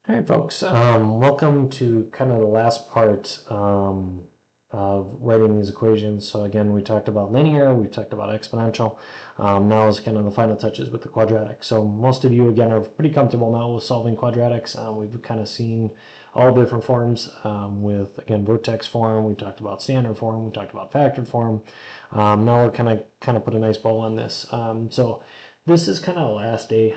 All right, folks, welcome to kind of the last part of writing these equations. So again, we talked about linear, we talked about exponential. Now is kind of the final touches with the quadratic. So most of you, again, are pretty comfortable now with solving quadratics. We've kind of seen all different forms with, again, vertex form. We talked about standard form. We talked about factored form. Now we're kind of put a nice bow on this. So this is kind of the last day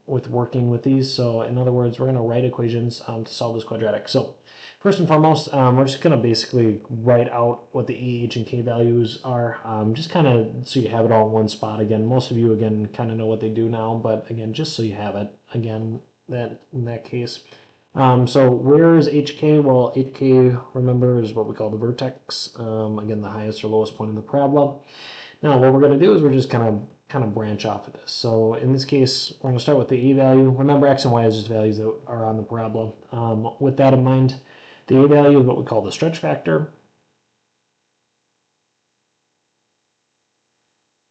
with working with these. So in other words, we're going to write equations to solve this quadratic. So first and foremost, we're just going to basically write out what the A, H, and K values are, just kind of so you have it all in one spot. Again, most of you, again, kind of know what they do now, but again, just so you have it, again, that in that case. So where is HK? Well, HK, remember, is what we call the vertex. Again, the highest or lowest point in the parabola. Now, what we're going to do is we're just kind of branch off of this. So in this case, we're going to start with the A value. Remember, X and Y is just values that are on the parabola. With that in mind, the A value is what we call the stretch factor.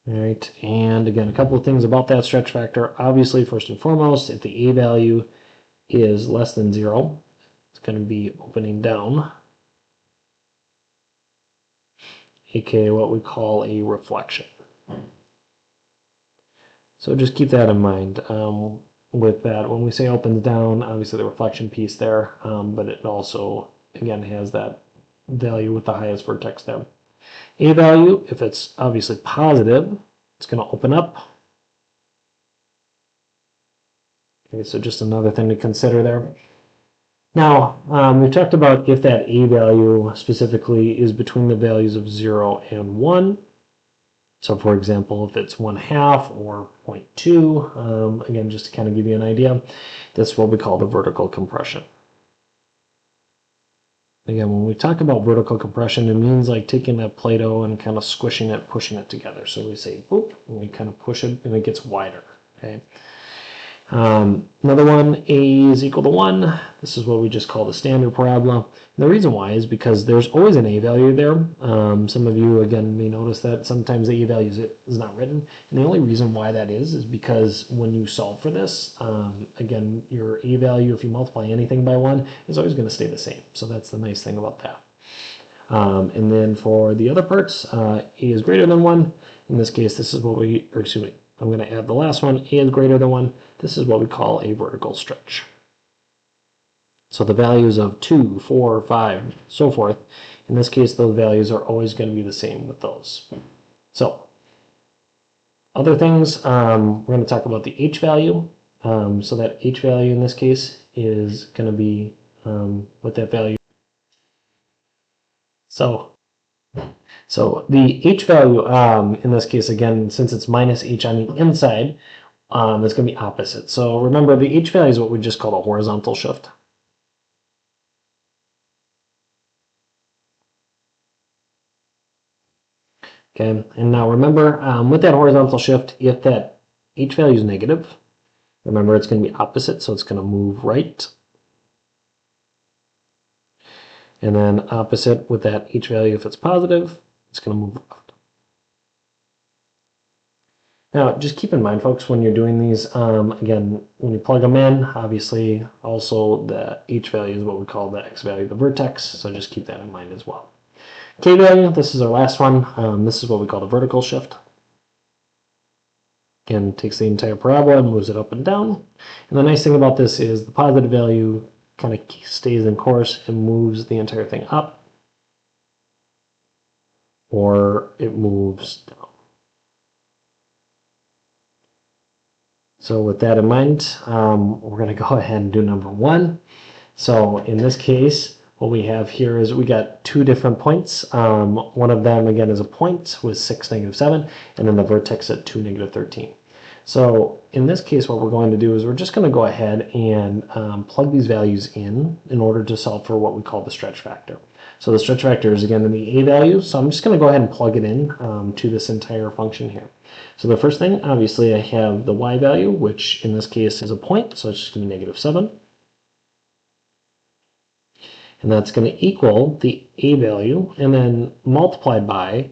All right, and again, a couple of things about that stretch factor. Obviously, first and foremost, if the A value is less than 0, it's going to be opening down, aka what we call a reflection. So just keep that in mind with that. When we say opens down, obviously the reflection piece there, but it also, again, has that value with the highest vertex there. A value, if it's obviously positive, it's going to open up. Okay, so just another thing to consider there. Now, we talked about if that A value specifically is between the values of 0 and 1. So for example, if it's 1/2 or 0.2, again, just to kind of give you an idea, that's what we call the vertical compression. Again, when we talk about vertical compression, it means like taking that Play-Doh and kind of squishing it, pushing it together. So we say, boop, and we kind of push it and it gets wider, okay? Another one, A is equal to 1. This is what we just call the standard parabola. And the reason why is because there's always an A value there. Some of you, again, may notice that sometimes the A value is not written. And the only reason why that is because when you solve for this, again, your A value, if you multiply anything by 1, is always going to stay the same. So that's the nice thing about that. And then for the other parts, A is greater than 1. In this case, this is what we, or excuse me, I'm going to add the last one, A is greater than 1. This is what we call a vertical stretch. So the values of 2, 4, 5, so forth, in this case, those values are always going to be the same with those. So other things, we're going to talk about the H value. So that H value in this case is going to be what that value. So the H value, in this case, again, since it's minus H on the inside, it's going to be opposite. So remember, the H value is what we just call a horizontal shift. Okay, and now remember, with that horizontal shift, if that H value is negative, remember it's going to be opposite, so it's going to move right. And then opposite with that H value, if it's positive, it's going to move left. Now, just keep in mind, folks, when you're doing these, again, when you plug them in, obviously, also the H value is what we call the X value of the vertex, so just keep that in mind as well. K value, this is our last one. This is what we call the vertical shift. Again, takes the entire parabola and moves it up and down. And the nice thing about this is the positive value kind of stays in course and moves the entire thing up, or it moves down. So with that in mind, we're going to go ahead and do number 1. So in this case, what we have here is we got 2 different points. One of them, again, is a point with 6, -7, and then the vertex at 2, -13. So in this case, what we're going to do is we're just going to go ahead and plug these values in order to solve for what we call the stretch factor. So the stretch factor is, again, the A value. So I'm just going to go ahead and plug it in to this entire function here. So the first thing, obviously, I have the Y value, which in this case is a point. So it's just going to be -7. And that's going to equal the A value and then multiplied by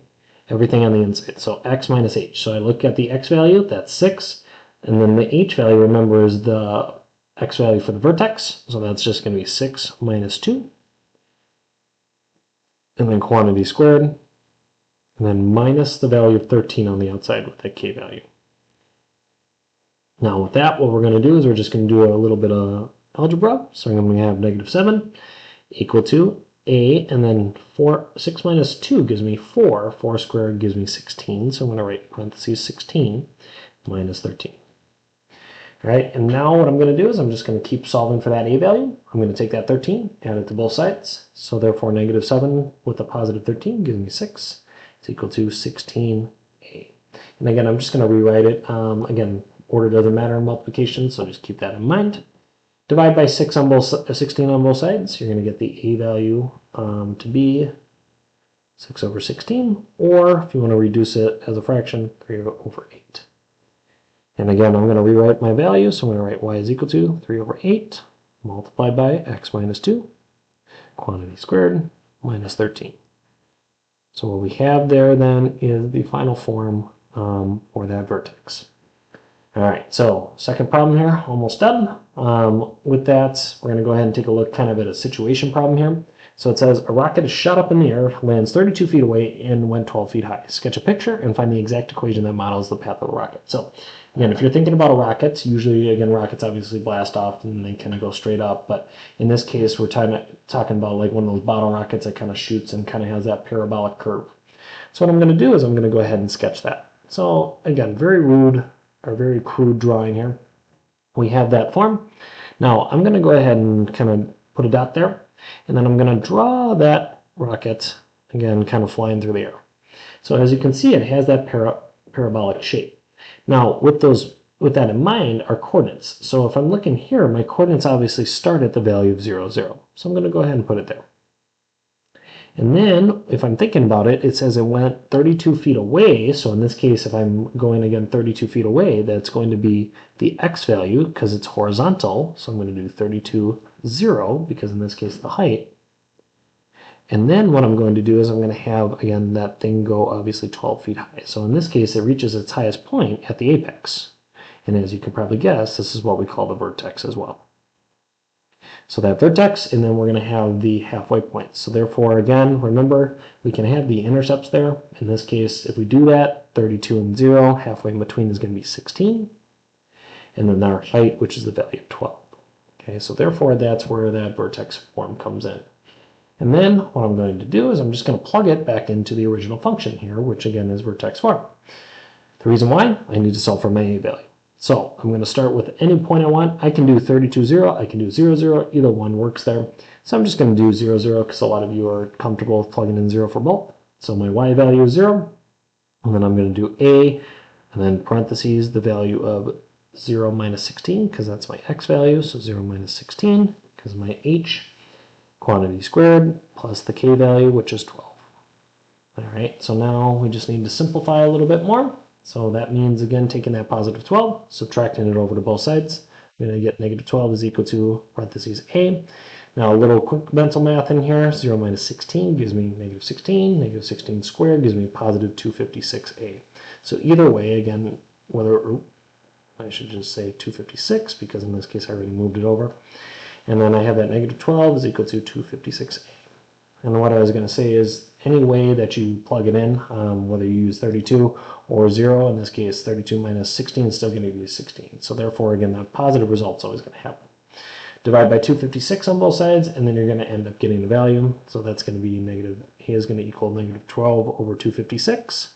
everything on the inside. So X minus H. So I look at the X value, that's 6. And then the H value, remember, is the x value for the vertex. So that's just going to be 6 minus 2. And then quantity squared. And then minus the value of 13 on the outside with that k value. Now with that, what we're going to do is we're just going to do a little bit of algebra. So I'm going to have negative 7 equal to a, and then 6 minus 2 gives me 4. 4 squared gives me 16. So I'm going to write parentheses 16 minus 13. All right, and now what I'm going to do is I'm just going to keep solving for that a value. I'm going to take that 13, add it to both sides. So therefore, negative 7 with a positive 13 gives me 6. It's equal to 16a. And again, I'm just going to rewrite it. Again, order doesn't matter in multiplication, so just keep that in mind. Divide by 16 on both sides. You're going to get the a value to be 6 over 16, or if you want to reduce it as a fraction, 3 over 8. And again, I'm going to rewrite my value, so I'm going to write y is equal to 3 over 8 multiplied by x minus 2, quantity squared, minus 13. So what we have there then is the final form for that vertex. All right, so second problem here, almost done. With that, we're going to go ahead and take a look kind of at a situation problem here. So it says a rocket is shot up in the air, lands 32 feet away, and went 12 feet high. Sketch a picture and find the exact equation that models the path of the rocket. So again, if you're thinking about a rocket, usually, again, rockets obviously blast off and they kind of go straight up. But in this case, we're talking about like one of those bottle rockets that kind of shoots and kind of has that parabolic curve. So what I'm going to do is I'm going to go ahead and sketch that. So again, very rude or very crude drawing here. We have that form. Now I'm going to go ahead and kind of put a dot there. And then I'm going to draw that rocket, again, kind of flying through the air. So as you can see, it has that parabolic shape. Now, with that in mind, are coordinates. So if I'm looking here, my coordinates obviously start at the value of 0, 0. So I'm going to go ahead and put it there. And then, if I'm thinking about it, it says it went 32 feet away. So in this case, if I'm going again 32 feet away, that's going to be the x value because it's horizontal. So I'm going to do 32, 0, because in this case, the height. And then what I'm going to do is I'm going to have, again, that thing go obviously 12 feet high. So in this case, it reaches its highest point at the apex. And as you can probably guess, this is what we call the vertex as well. So that vertex, and then we're going to have the halfway point. So therefore, again, remember, we can have the intercepts there. In this case, if we do that, 32 and 0, halfway in between is going to be 16. And then our height, which is the value of 12. Okay, so therefore, that's where that vertex form comes in. And then what I'm going to do is I'm just going to plug it back into the original function here, which again is vertex form. The reason why, I need to solve for my a value. So I'm going to start with any point I want. I can do 32, 0. I can do 0, 0. Either one works there. So I'm just going to do 0, 0 because a lot of you are comfortable with plugging in 0 for both. So my y value is 0. And then I'm going to do a, and then parentheses, the value of 0 minus 16 because that's my x value. So 0 minus 16 because my h, quantity squared, plus the k value, which is 12. All right, so now we just need to simplify a little bit more. So that means, again, taking that positive 12, subtracting it over to both sides. I'm going to get negative 12 is equal to parentheses a. Now a little quick mental math in here. 0 minus 16 gives me negative 16. Negative 16 squared gives me positive 256a. So either way, again, whether, I should just say 256 because in this case I already moved it over. And then I have that negative 12 is equal to 256a. And what I was going to say is any way that you plug it in, whether you use 32 or 0, in this case 32 minus 16 is still going to give you 16. So therefore, again, that positive result is always going to happen. Divide by 256 on both sides, and then you're going to end up getting the value. So that's going to be negative, a is going to equal negative 12 over 256.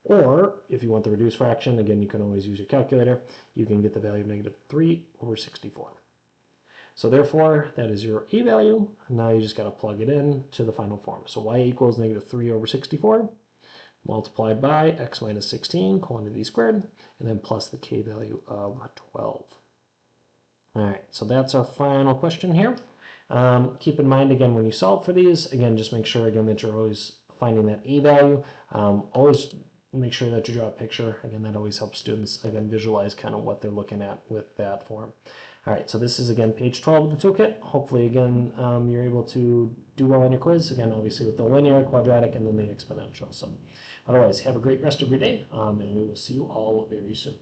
Or if you want the reduced fraction, again, you can always use your calculator. You can get the value of negative 3 over 64. So therefore, that is your a value. Now you just got to plug it in to the final form. So y equals negative 3 over 64 multiplied by x minus 16, quantity squared, and then plus the k value of 12. All right, so that's our final question here. Keep in mind, again, when you solve for these, again, just make sure, again, that you're always finding that a value. Always make sure that you draw a picture. Again, that always helps students, again, visualize kind of what they're looking at with that form. All right, so this is, again, page 12 of the toolkit. Hopefully, again, you're able to do well on your quiz. Again, obviously with the linear, quadratic, and then the exponential. So otherwise, have a great rest of your day, and we will see you all very soon.